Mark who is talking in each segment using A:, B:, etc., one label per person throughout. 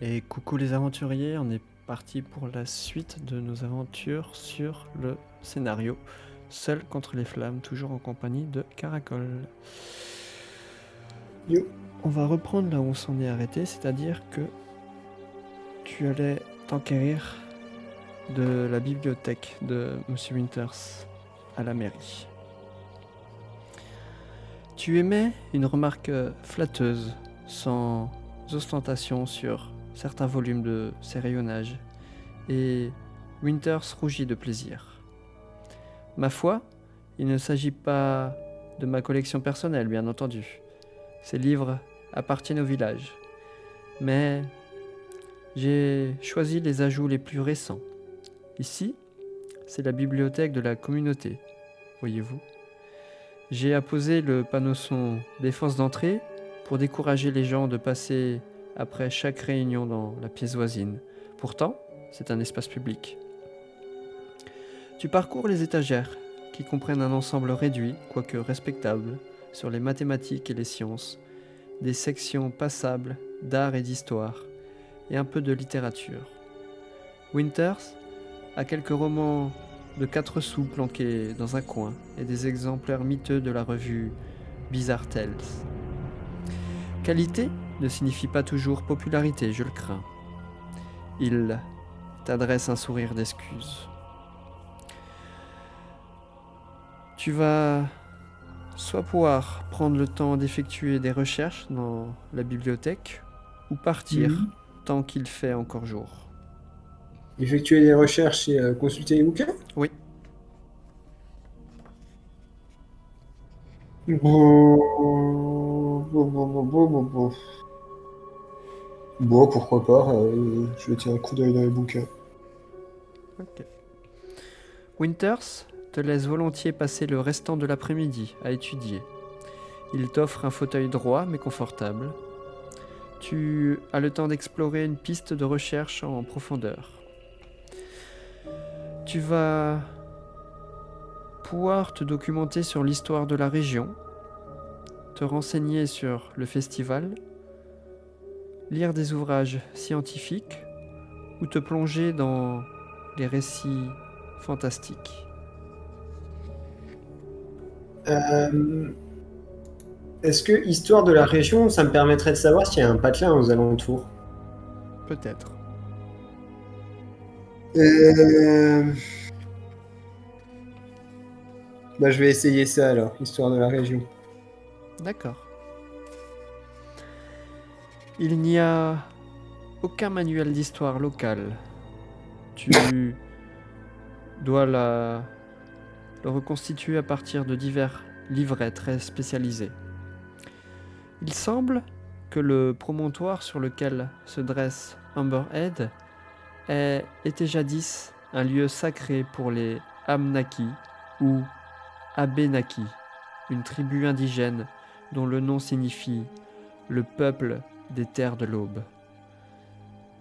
A: Et coucou les aventuriers, on est parti pour la suite de nos aventures sur le scénario Seul contre les flammes, toujours en compagnie de Caracol.
B: Yo.
A: On va reprendre là où on s'en est arrêté, c'est-à-dire que tu allais t'enquérir de la bibliothèque de Monsieur Winters à la mairie. Tu émets une remarque flatteuse, sans ostentation sur certains volumes de ses rayonnages, et Winters rougit de plaisir. Ma foi, il ne s'agit pas de ma collection personnelle, bien entendu. Ces livres appartiennent au village. Mais j'ai choisi les ajouts les plus récents. Ici, c'est la bibliothèque de la communauté, voyez-vous. J'ai apposé le panneau son défense d'entrée pour décourager les gens de passer après chaque réunion dans la pièce voisine. Pourtant, c'est un espace public. Tu parcours les étagères, qui comprennent un ensemble réduit, quoique respectable, sur les mathématiques et les sciences, des sections passables d'art et d'histoire, et un peu de littérature. Winters a quelques romans de 4 sous planqués dans un coin, et des exemplaires miteux de la revue Bizarre Tales. Qualité ne signifie pas toujours popularité, je le crains. Il t'adresse un sourire d'excuse. Tu vas soit pouvoir prendre le temps d'effectuer des recherches dans la bibliothèque, ou partir tant qu'il fait encore jour.
B: Effectuer des recherches et consulter les bouquins.
A: Oui,
B: Bon, pourquoi pas. Je vais tirer un coup d'œil dans les bouquins.
A: ok. Winters te laisse volontiers passer le restant de l'après-midi à étudier. Il t'offre un fauteuil droit mais confortable. Tu as le temps d'explorer une piste de recherche en profondeur. Tu vas pouvoir te documenter sur l'histoire de la région, te renseigner sur le festival, lire des ouvrages scientifiques ou te plonger dans les récits fantastiques.
B: Est-ce que histoire de la région, ça me permettrait de savoir s'il y a un patelin aux alentours?
A: Peut-être.
B: Bah, je vais essayer ça alors, histoire de la région.
A: D'accord. Il n'y a aucun manuel d'histoire locale. Tu dois le reconstituer à partir de divers livrets très spécialisés. Il semble que le promontoire sur lequel se dresse Amberhead ait été jadis un lieu sacré pour les Amnaki ou Abénaki, une tribu indigène dont le nom signifie le peuple des terres de l'aube.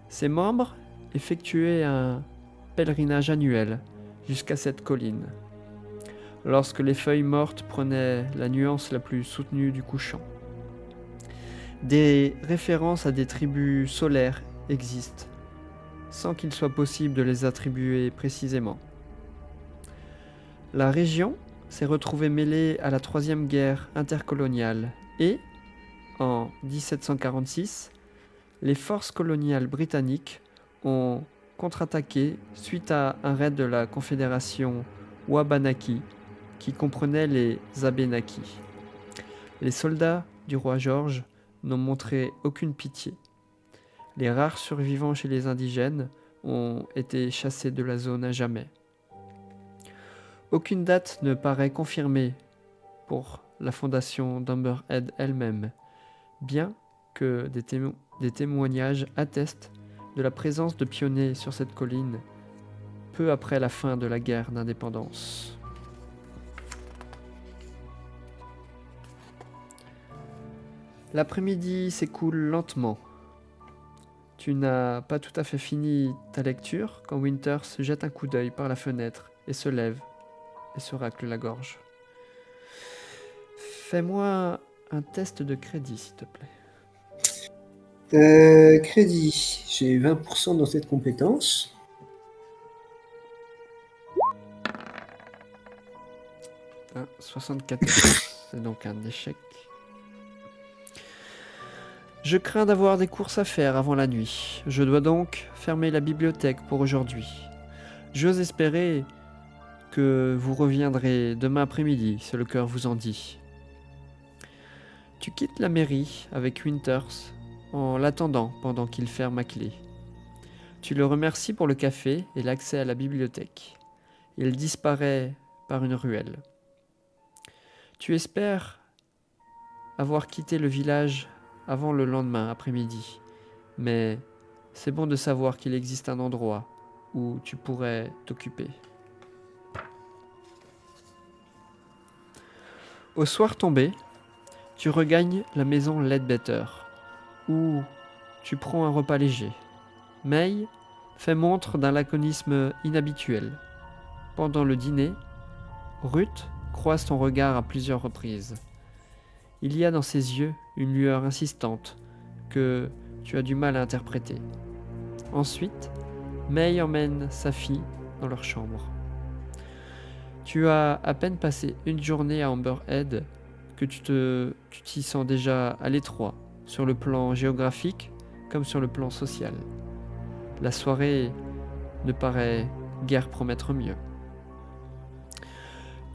A: Ses membres effectuaient un pèlerinage annuel jusqu'à cette colline, lorsque les feuilles mortes prenaient la nuance la plus soutenue du couchant. Des références à des tribus solaires existent, sans qu'il soit possible de les attribuer précisément. La région s'est retrouvée mêlée à la Troisième Guerre intercoloniale et, en 1746, les forces coloniales britanniques ont contre-attaqué suite à un raid de la confédération Wabanaki qui comprenait les Abénakis. Les soldats du roi George n'ont montré aucune pitié. Les rares survivants chez les indigènes ont été chassés de la zone à jamais. Aucune date ne paraît confirmée pour la fondation d'Amberhead elle-même, bien que des témoignages attestent de la présence de pionniers sur cette colline peu après la fin de la guerre d'indépendance. L'après-midi s'écoule lentement. Tu n'as pas tout à fait fini ta lecture quand Winters jette un coup d'œil par la fenêtre et se lève et se racle la gorge. Fais-moi un test de crédit, s'il te plaît.
B: Crédit. J'ai 20% dans cette compétence.
A: Ah, 74. C'est donc un échec. Je crains d'avoir des courses à faire avant la nuit. Je dois donc fermer la bibliothèque pour aujourd'hui. J'ose espérer que vous reviendrez demain après-midi, si le cœur vous en dit. Tu quittes la mairie avec Winters en l'attendant pendant qu'il ferme à clé. Tu le remercies pour le café et l'accès à la bibliothèque. Il disparaît par une ruelle. Tu espères avoir quitté le village avant le lendemain après-midi, mais c'est bon de savoir qu'il existe un endroit où tu pourrais t'occuper. Au soir tombé, tu regagnes la maison Leadbetter, où tu prends un repas léger. May fait montre d'un laconisme inhabituel. Pendant le dîner, Ruth croise ton regard à plusieurs reprises. Il y a dans ses yeux une lueur insistante que tu as du mal à interpréter. Ensuite, May emmène sa fille dans leur chambre. Tu as à peine passé une journée à Amberhead que tu t'y sens déjà à l'étroit, sur le plan géographique comme sur le plan social. La soirée ne paraît guère promettre mieux.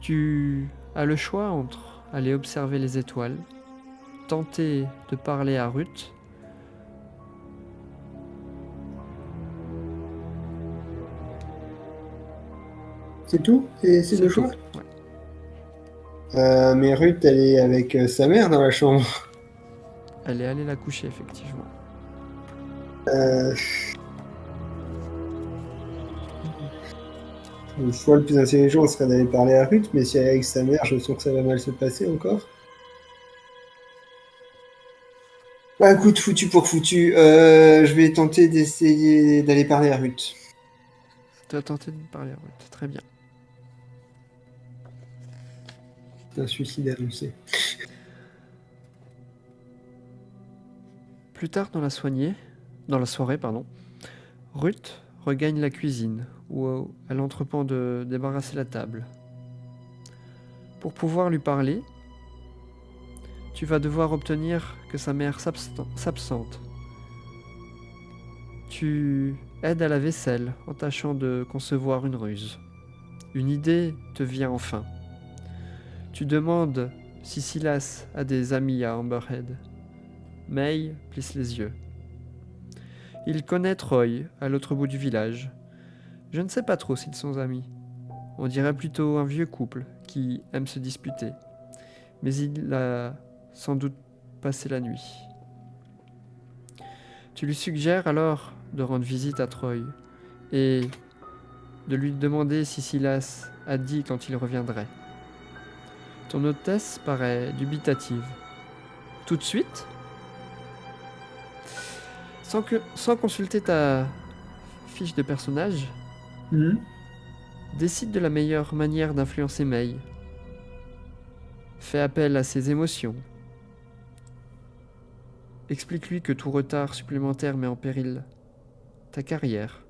A: Tu as le choix entre aller observer les étoiles, tenter de parler à Ruth,
B: C'est tout? C'est le
A: tout.
B: choix?
A: Ouais.
B: Mais Ruth, elle est avec sa mère dans la chambre.
A: Elle est allée la coucher, effectivement.
B: Le choix le plus intelligent serait d'aller parler à Ruth, mais si elle est avec sa mère, je sens que ça va mal se passer encore. Bah écoute, foutu pour foutu. Je vais tenter d'essayer d'aller parler à Ruth.
A: Tu as tenté de parler à Ruth, très bien.
B: C'est un suicide annoncé.
A: Plus tard dans la soirée, Ruth regagne la cuisine, où elle entreprend de débarrasser la table. Pour pouvoir lui parler, tu vas devoir obtenir que sa mère s'absente. Tu aides à la vaisselle en tâchant de concevoir une ruse. Une idée te vient enfin. Tu demandes si Silas a des amis à Amberhead. May plisse les yeux. Il connaît Troy, à l'autre bout du village. Je ne sais pas trop s'ils sont amis. On dirait plutôt un vieux couple qui aime se disputer. Mais il a sans doute passé la nuit. Tu lui suggères alors de rendre visite à Troy et de lui demander si Silas a dit quand il reviendrait. Ton hôtesse paraît dubitative. Tout de suite ? Sans consulter ta fiche de personnage, décide de la meilleure manière d'influencer May. Fais appel à ses émotions. Explique-lui que tout retard supplémentaire met en péril ta carrière.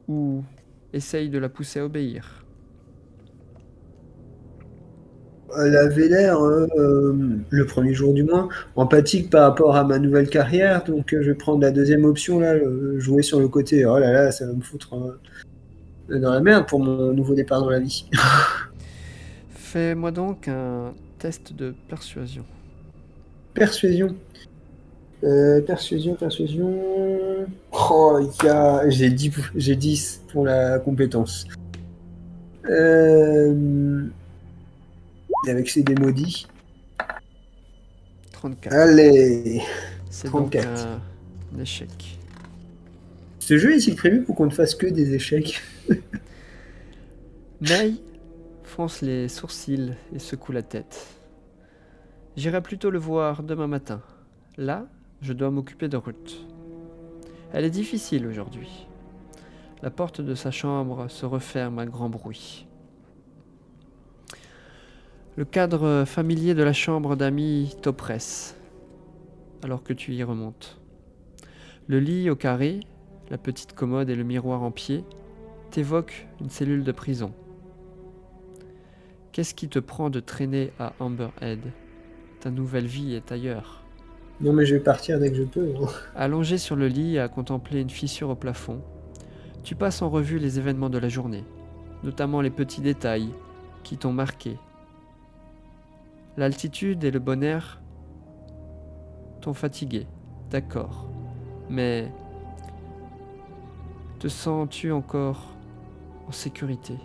A: Ou essaye de la pousser à obéir.
B: Elle avait l'air, le premier jour du moins, empathique par rapport à ma nouvelle carrière, donc je vais prendre la deuxième option, là, jouer sur le côté, oh là là, ça va me foutre dans la merde pour mon nouveau départ dans la vie.
A: Fais-moi donc un test de persuasion.
B: Persuasion. Persuasion. Oh, j'ai 10 pour la compétence. Avec ces démaudits.
A: 34.
B: Allez,
A: C'est
B: 34.
A: donc un échec.
B: Ce jeu est-il prévu pour qu'on ne fasse que des échecs?
A: May fronce les sourcils et secoue la tête. J'irai plutôt le voir demain matin. Là, je dois m'occuper de Ruth. Elle est difficile aujourd'hui. La porte de sa chambre se referme à grand bruit. Le cadre familier de la chambre d'amis t'oppresse, alors que tu y remontes. Le lit au carré, la petite commode et le miroir en pied t'évoquent une cellule de prison. Qu'est-ce qui te prend de traîner à Amberhead? Ta nouvelle vie est ailleurs.
B: Non, mais je vais partir dès que je peux. Hein.
A: Allongé sur le lit à contempler une fissure au plafond, tu passes en revue les événements de la journée, notamment les petits détails qui t'ont marqué. L'altitude et le bon air t'ont fatigué, d'accord, mais te sens-tu encore en sécurité?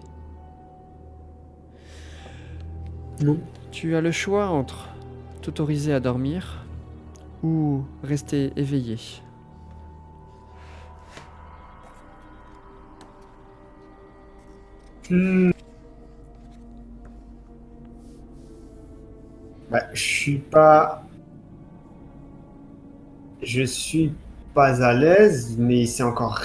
B: Non.
A: Tu as le choix entre t'autoriser à dormir ou rester éveillé.
B: Bah, je suis pas à l'aise, mais c'est encore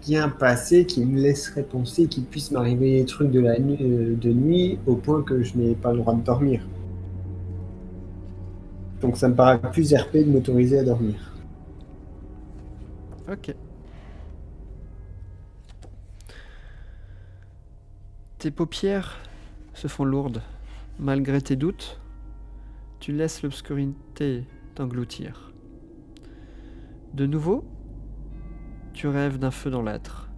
B: rien passé qui me laisserait penser qu'il puisse m'arriver des trucs de nuit au point que je n'ai pas le droit de dormir. Donc ça me paraît plus RP de m'autoriser à dormir.
A: Ok. Tes paupières se font lourdes. Malgré tes doutes, tu laisses l'obscurité t'engloutir. De nouveau, tu rêves d'un feu dans l'âtre.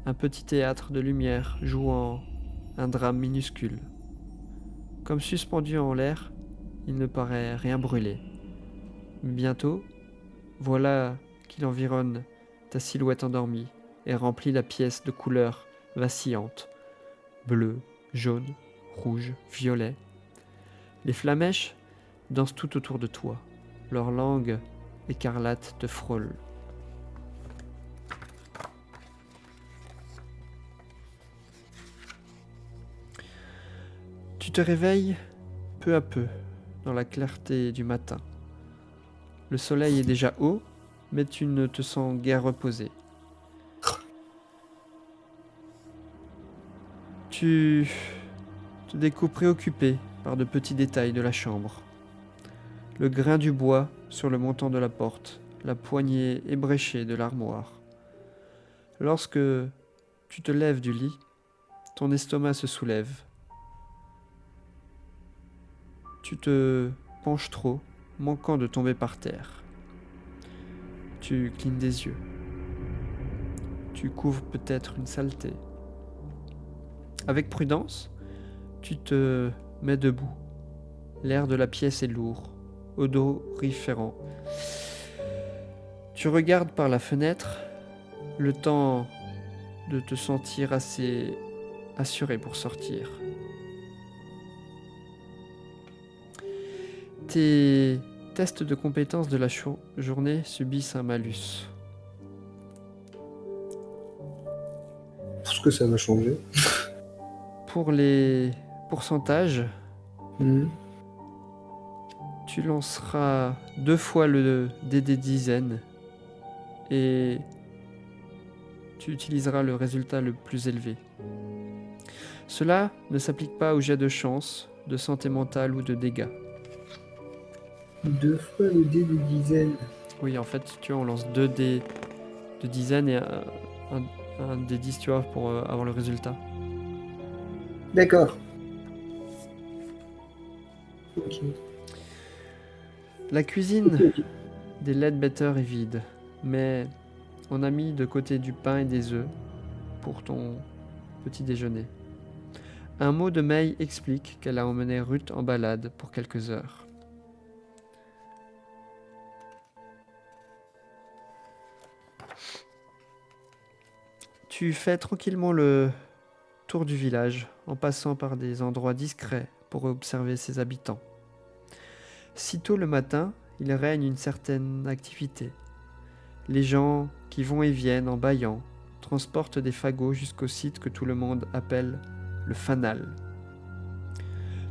A: Un petit théâtre de lumière jouant un drame minuscule. Comme suspendu en l'air, il ne paraît rien brûler. Mais bientôt, voilà qu'il environne ta silhouette endormie et remplit la pièce de couleurs vacillantes. Bleu, jaune, rouge, violet. Les flamèches dansent tout autour de toi. Leur langue écarlate te frôle. Tu te réveilles peu à peu dans la clarté du matin. Le soleil est déjà haut, mais tu ne te sens guère reposé. Tu te découvres préoccupé par de petits détails de la chambre. Le grain du bois sur le montant de la porte, la poignée ébréchée de l'armoire. Lorsque tu te lèves du lit, ton estomac se soulève. Tu te penches trop, manquant de tomber par terre. Tu clignes des yeux. Tu couvres peut-être une saleté. Avec prudence, tu te mets debout. L'air de la pièce est lourd, odoriférant. Tu regardes par la fenêtre, le temps de te sentir assez assuré pour sortir. Tes tests de compétences de la journée subissent un malus.
B: Parce que ça va changer.
A: Pour les pourcentages,
B: Mhm.
A: tu lanceras 2 fois le dé des dizaines et tu utiliseras le résultat le plus élevé. Cela ne s'applique pas aux jets de chance, de santé mentale ou de dégâts.
B: 2 fois le dé de dizaine.
A: Oui, en fait, tu vois, on lance 2 dés de dizaines et un dé 10, tu vois, pour avoir le résultat.
B: D'accord. Ok.
A: La cuisine des Leadbetter est vide, mais on a mis de côté du pain et des œufs pour ton petit déjeuner. Un mot de May explique qu'elle a emmené Ruth en balade pour quelques heures. Tu fais tranquillement le tour du village en passant par des endroits discrets pour observer ses habitants. Sitôt le matin, il règne une certaine activité. Les gens qui vont et viennent en bâillant transportent des fagots jusqu'au site que tout le monde appelle le fanal.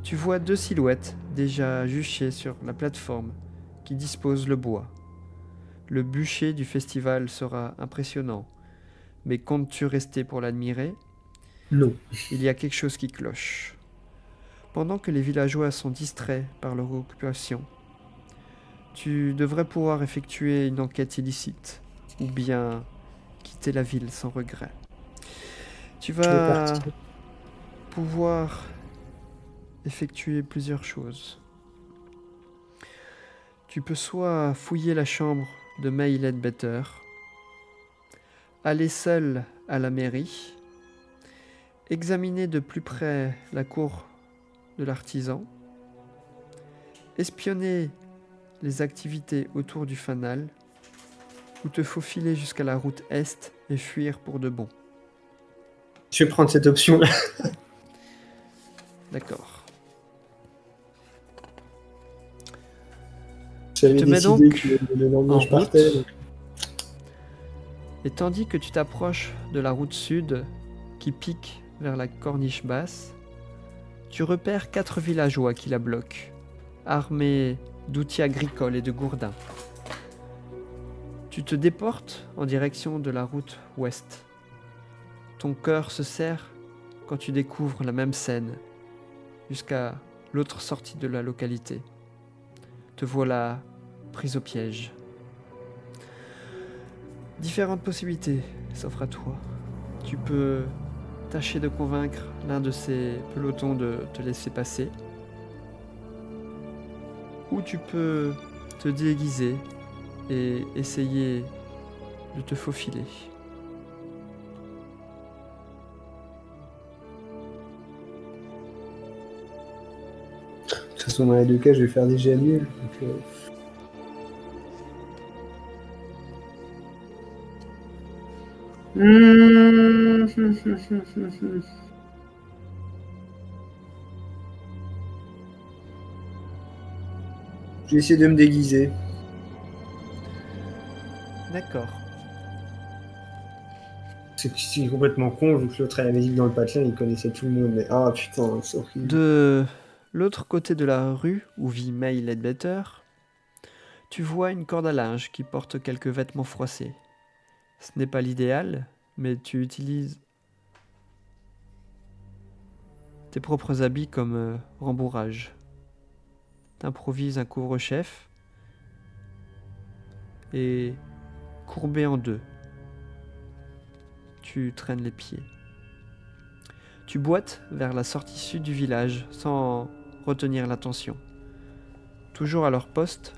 A: Tu vois 2 silhouettes déjà juchées sur la plateforme qui dispose le bois. Le bûcher du festival sera impressionnant, mais comptes-tu rester pour l'admirer ?
B: Non.
A: Il y a quelque chose qui cloche. Pendant que les villageois sont distraits par leur occupation, Tu devrais pouvoir effectuer une enquête illicite, ou bien quitter la ville sans regret. Tu
B: Je vais
A: vas
B: partir.
A: pouvoir effectuer plusieurs choses. Tu peux soit fouiller la chambre de May Ledbetter, aller seul à la mairie, examiner de plus près la cour de l'artisan, espionner les activités autour du fanal, ou te faufiler jusqu'à la route est et fuir pour de bon.
B: Je vais prendre cette option-là.
A: D'accord.
B: J'avais
A: te mets
B: décidé
A: donc
B: que le lendemain
A: en
B: je partais.
A: route.
B: Donc.
A: Et tandis que tu t'approches de la route sud qui pique vers la corniche basse, tu repères 4 villageois qui la bloquent, armés d'outils agricoles et de gourdins. Tu te déportes en direction de la route ouest. Ton cœur se serre quand tu découvres la même scène jusqu'à l'autre sortie de la localité. Te voilà prise au piège. Différentes possibilités s'offrent à toi. Tu peux tâcher de convaincre l'un de ces pelotons de te laisser passer, ou tu peux te déguiser et essayer de te faufiler.
B: De toute façon, dans les deux cas, je vais faire des jets nuls. Donc, Je vais essayer de me déguiser.
A: D'accord.
B: C'est complètement con, vu que l'autre a la musique dans le patelin, il connaissait tout le monde. Mais ah putain, c'est horrible.
A: De l'autre côté de la rue où vit May Ledbetter, tu vois une corde à linge qui porte quelques vêtements froissés. Ce n'est pas l'idéal, mais tu utilises tes propres habits comme rembourrage. T'improvises un couvre-chef et courbé en deux, tu traînes les pieds. Tu boites vers la sortie sud du village sans retenir l'attention. Toujours à leur poste,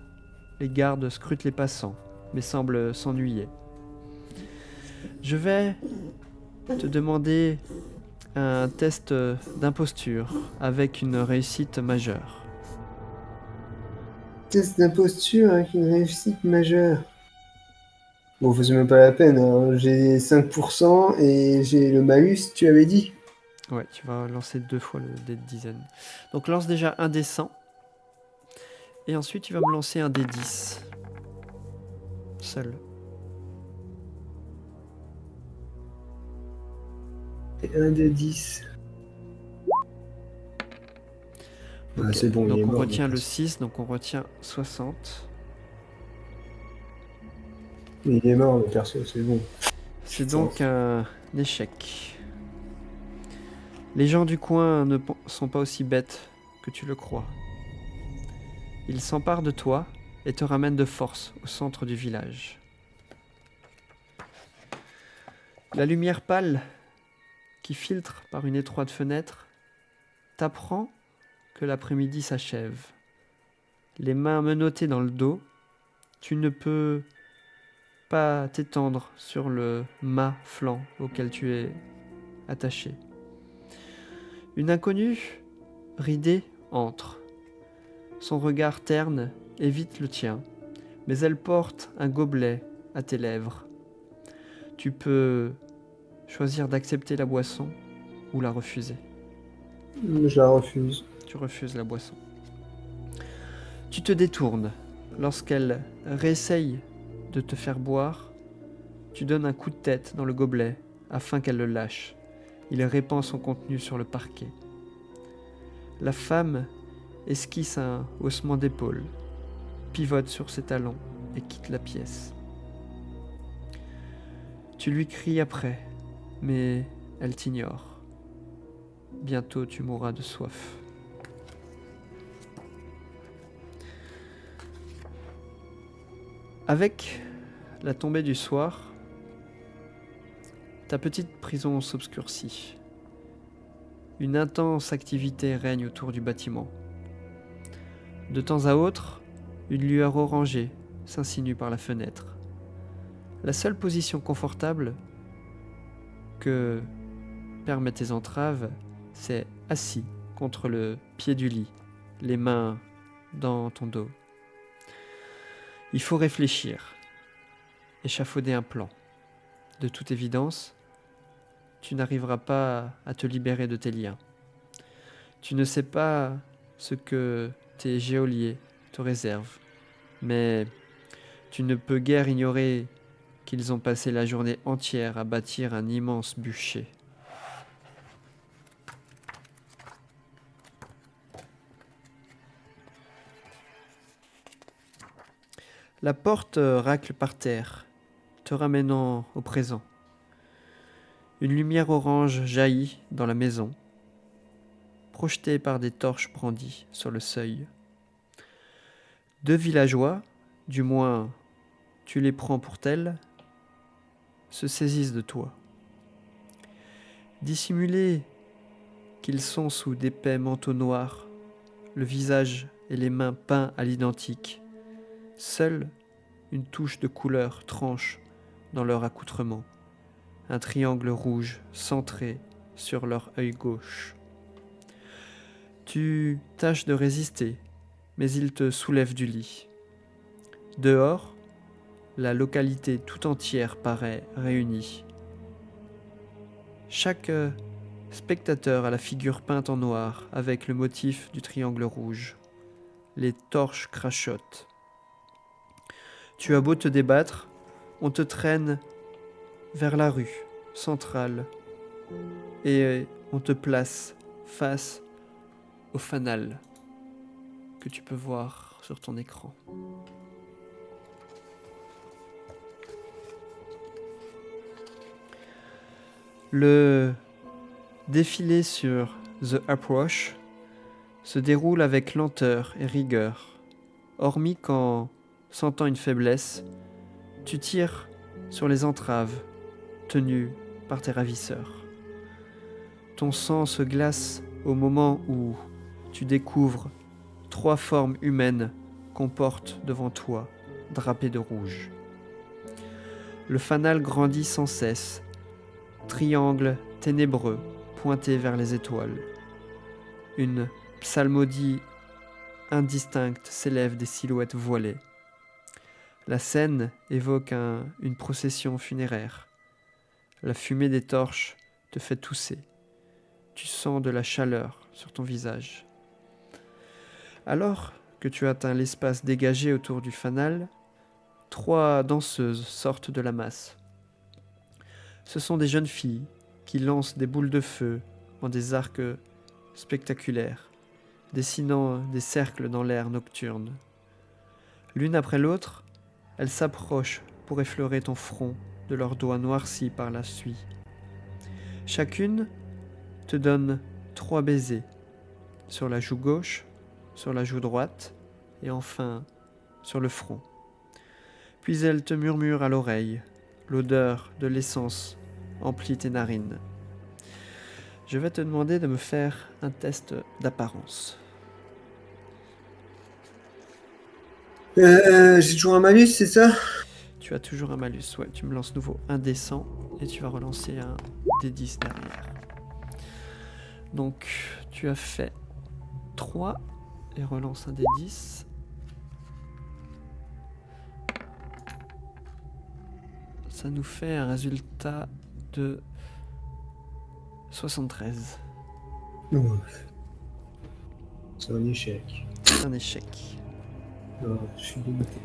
A: les gardes scrutent les passants, mais semblent s'ennuyer. Je vais te demander un test d'imposture avec une réussite majeure.
B: Test d'imposture avec une réussite majeure. Bon, faisait même pas la peine. Hein. J'ai 5% et j'ai le malus, tu avais dit.
A: Ouais, tu vas lancer 2 fois le dé de dizaine. Donc lance déjà un dé 100. Et ensuite tu vas me lancer un dé 10. Seul.
B: Et un des 10.
A: Okay.
B: Ah, c'est bon,
A: donc
B: il est
A: on
B: mort,
A: retient le 6, donc on retient 60.
B: Il est mort, le perso, c'est bon.
A: C'est donc un échec. Les gens du coin ne sont pas aussi bêtes que tu le crois. Ils s'emparent de toi et te ramènent de force au centre du village. La lumière pâle qui filtre par une étroite fenêtre t'apprend que l'après-midi s'achève. Les mains menottées dans le dos, tu ne peux pas t'étendre sur le mât flanc auquel tu es attaché. Une inconnue, ridée, entre. Son regard terne évite le tien, mais elle porte un gobelet à tes lèvres. Tu peux choisir d'accepter la boisson ou la refuser.
B: Je la refuse.
A: Tu refuses la boisson. Tu te détournes. Lorsqu'elle réessaye de te faire boire, tu donnes un coup de tête dans le gobelet afin qu'elle le lâche. Il répand son contenu sur le parquet. La femme esquisse un haussement d'épaule, pivote sur ses talons et quitte la pièce. Tu lui cries après, mais elle t'ignore. Bientôt tu mourras de soif. Avec la tombée du soir, ta petite prison s'obscurcit. Une intense activité règne autour du bâtiment. De temps à autre, une lueur orangée s'insinue par la fenêtre. La seule position confortable que permettent tes entraves, c'est assis contre le pied du lit, les mains dans ton dos. Il faut réfléchir, échafauder un plan. De toute évidence, tu n'arriveras pas à te libérer de tes liens. Tu ne sais pas ce que tes geôliers te réservent, mais tu ne peux guère ignorer qu'ils ont passé la journée entière à bâtir un immense bûcher. La porte racle par terre, te ramenant au présent. Une lumière orange jaillit dans la maison, projetée par des torches brandies sur le seuil. 2 villageois, du moins tu les prends pour tels, se saisissent de toi. Dissimulés qu'ils sont sous d'épais manteaux noirs, le visage et les mains peints à l'identique, seule une touche de couleur tranche dans leur accoutrement, un triangle rouge centré sur leur œil gauche. Tu tâches de résister, mais ils te soulèvent du lit. Dehors, la localité tout entière paraît réunie. Chaque spectateur a la figure peinte en noir avec le motif du triangle rouge. Les torches crachotent. Tu as beau te débattre, on te traîne vers la rue centrale et on te place face au fanal que tu peux voir sur ton écran. Le défilé sur The Approach se déroule avec lenteur et rigueur, hormis quand, sentant une faiblesse, tu tires sur les entraves tenues par tes ravisseurs. Ton sang se glace au moment où tu découvres 3 formes humaines qu'on porte devant toi, drapées de rouge. Le fanal grandit sans cesse, triangle ténébreux pointé vers les étoiles. Une psalmodie indistincte s'élève des silhouettes voilées. La scène évoque une procession funéraire. La fumée des torches te fait tousser. Tu sens de la chaleur sur ton visage. Alors que tu atteins l'espace dégagé autour du fanal, 3 danseuses sortent de la masse. Ce sont des jeunes filles qui lancent des boules de feu en des arcs spectaculaires, dessinant des cercles dans l'air nocturne. L'une après l'autre, elles s'approchent pour effleurer ton front de leurs doigts noircis par la suie. Chacune te donne 3 baisers, sur la joue gauche, sur la joue droite et enfin sur le front. Puis elles te murmurent à l'oreille. L'odeur de l'essence emplit tes narines. Je vais te demander de me faire un test d'apparence.
B: J'ai toujours un malus, c'est ça?
A: Tu as toujours un malus, ouais. Tu me lances nouveau un D100 et tu vas relancer un D10 derrière. Donc, tu as fait 3 et relance un D10. Ça nous fait un résultat de 73.
B: Non. C'est un échec.
A: C'est un échec.
B: Non, je suis dégoûté.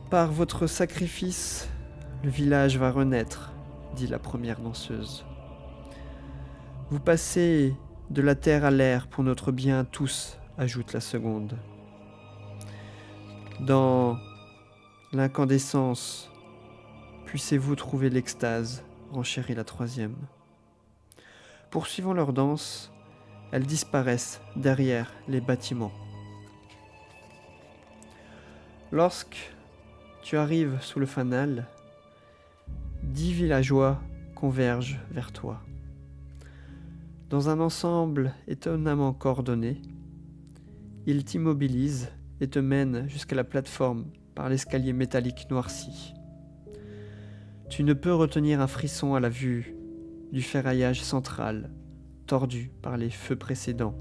A: Par votre sacrifice, le village va renaître, dit la première danseuse. Vous passez de la terre à l'air pour notre bien à tous, ajoute la seconde. Dans l'incandescence, puissez-vous trouver l'extase, renchérit la troisième. Poursuivant leur danse, elles disparaissent derrière les bâtiments. Lorsque tu arrives sous le fanal. 10 villageois convergent vers toi. Dans un ensemble étonnamment coordonné, ils t'immobilisent et te mènent jusqu'à la plateforme par l'escalier métallique noirci. Tu ne peux retenir un frisson à la vue du ferraillage central, tordu par les feux précédents,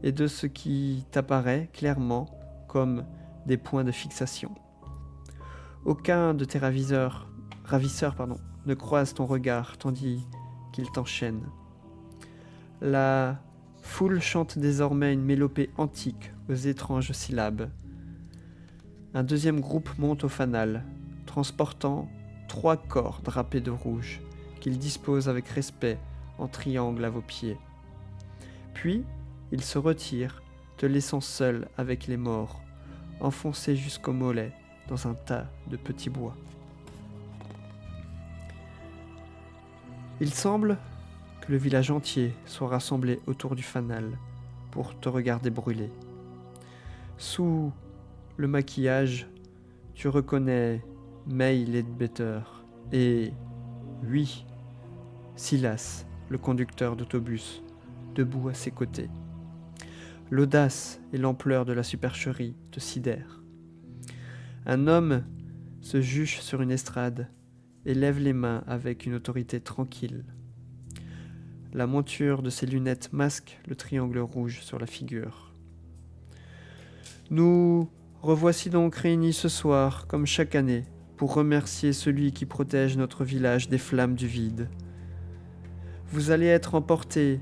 A: et de ce qui t'apparaît clairement comme des points de fixation. Aucun de tes ravisseurs ne croise ton regard tandis qu'il t'enchaîne. La foule chante désormais une mélopée antique aux étranges syllabes. Un deuxième groupe monte au fanal, transportant 3 corps drapés de rouge, qu'ils disposent avec respect en triangle à vos pieds. Puis, ils se retirent, te laissant seul avec les morts, enfoncés jusqu'aux mollets dans un tas de petits bois. Il semble que le village entier soit rassemblé autour du fanal pour te regarder brûler. Sous le maquillage, tu reconnais May Ledbetter et, oui, Silas, le conducteur d'autobus, debout à ses côtés. L'audace et l'ampleur de la supercherie te sidèrent. Un homme se juche sur une estrade et lève les mains avec une autorité tranquille. La monture de ses lunettes masque le triangle rouge sur la figure. Nous revoici donc réunis ce soir, comme chaque année, pour remercier celui qui protège notre village des flammes du vide. Vous allez être emportés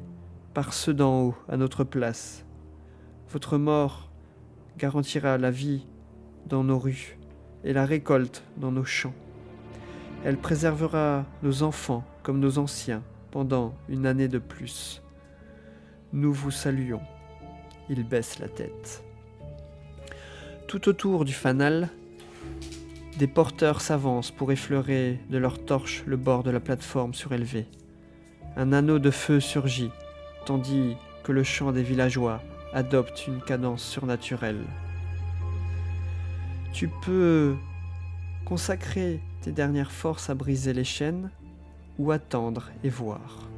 A: par ceux d'en haut à notre place. Votre mort garantira la vie dans nos rues et la récolte dans nos champs. Elle préservera nos enfants comme nos anciens pendant une année de plus. Nous vous saluons. Il baisse la tête. Tout autour du fanal, des porteurs s'avancent pour effleurer de leurs torches le bord de la plateforme surélevée. Un anneau de feu surgit, tandis que le chant des villageois adopte une cadence surnaturelle. Tu peux consacrer tes dernières forces à briser les chaînes ou attendre et voir.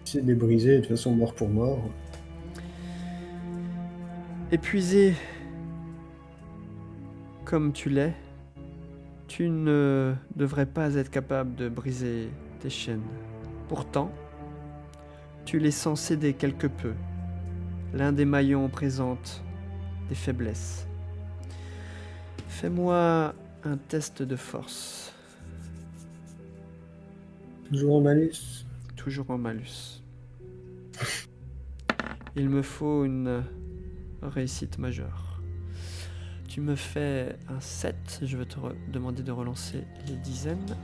B: C'est de briser, de toute façon, mort pour mort.
A: Épuisé comme tu l'es, tu ne devrais pas être capable de briser tes chaînes. Pourtant, tu les sens céder quelque peu. L'un des maillons présente des faiblesses. Fais-moi un test de force.
B: Toujours en malus.
A: Toujours en malus. Il me faut une réussite majeure. Tu me fais un 7, je vais te demander de relancer les dizaines.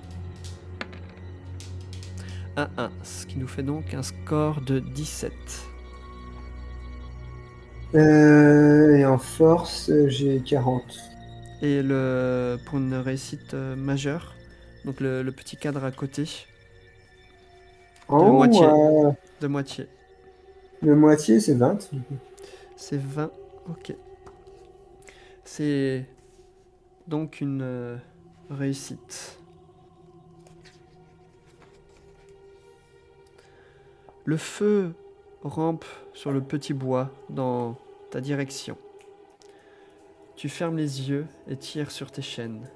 A: Un 1, ce qui nous fait donc un score de 17.
B: Et en force, j'ai 40.
A: Et pour une réussite majeure, donc le petit cadre à côté, moitié. De moitié.
B: De moitié, c'est 20. Du coup.
A: C'est 20, ok. C'est donc une réussite. Le feu rampe sur le petit bois dans ta direction. Tu fermes les yeux et tires sur tes chaînes.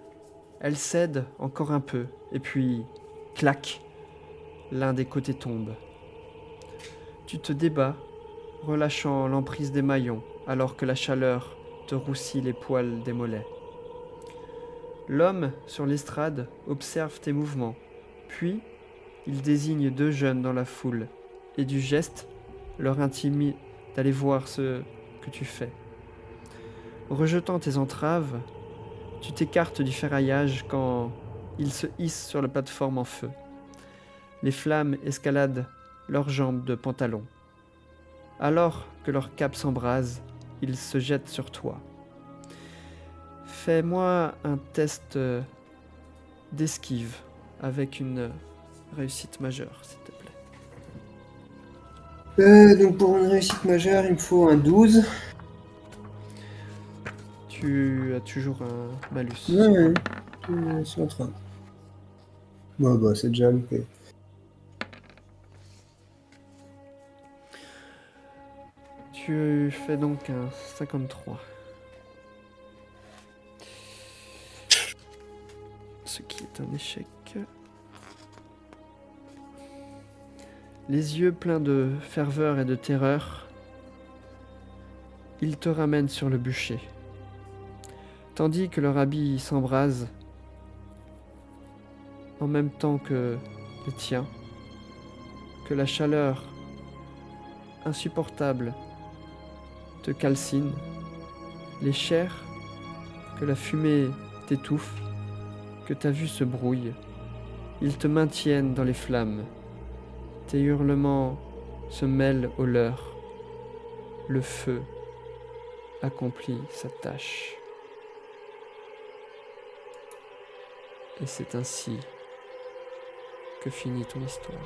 A: Elles cèdent encore un peu, et puis, clac, l'un des côtés tombe. Tu te débats, relâchant l'emprise des maillons, alors que la chaleur te roussit les poils des mollets. L'homme sur l'estrade observe tes mouvements, puis il désigne 2 jeunes dans la foule, et du geste leur intime d'aller voir ce que tu fais. Rejetant tes entraves, tu t'écartes du ferraillage quand ils se hissent sur la plateforme en feu. Les flammes escaladent leurs jambes de pantalon. Alors que leur cape s'embrase, ils se jettent sur toi. Fais-moi un test d'esquive avec une réussite majeure, s'il te plaît.
B: Donc pour une réussite majeure, il me faut un 12.
A: Tu as toujours un malus.
B: Ouais, c'est en train. Bon, bah, c'est déjà loupé.
A: Tu fais donc un 53. Ce qui est un échec. Les yeux pleins de ferveur et de terreur, il te ramène sur le bûcher. Tandis que leur habit s'embrase, en même temps que les tiens, que la chaleur insupportable te calcine, les chairs, que la fumée t'étouffe, que ta vue se brouille, ils te maintiennent dans les flammes. Tes hurlements se mêlent aux leurs. Le feu accomplit sa tâche. Et c'est ainsi que finit ton histoire.